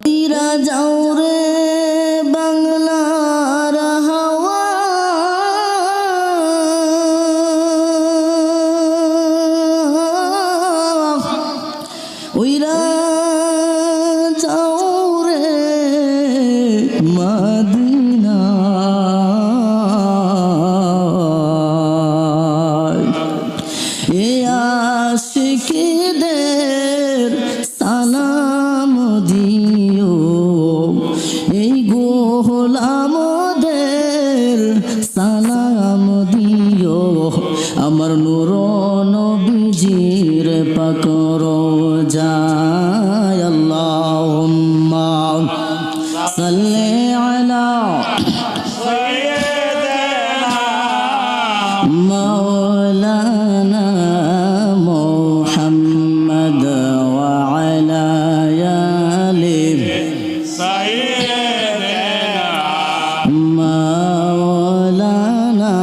উইরা যাও রে বাংলার হাওয়া, উইরা যাও রে মদিনা, এ আশিকদের সালাম দিও, এই গোলামদের সালাম দিও, আমার নূর নবীজির পাক রওজায়। আল্লাহুম্মা সাল্লি আলা মাওলানা মুহাম্মদ ওয়া আলা আলি সাইয়্যিদিনা মাওলানা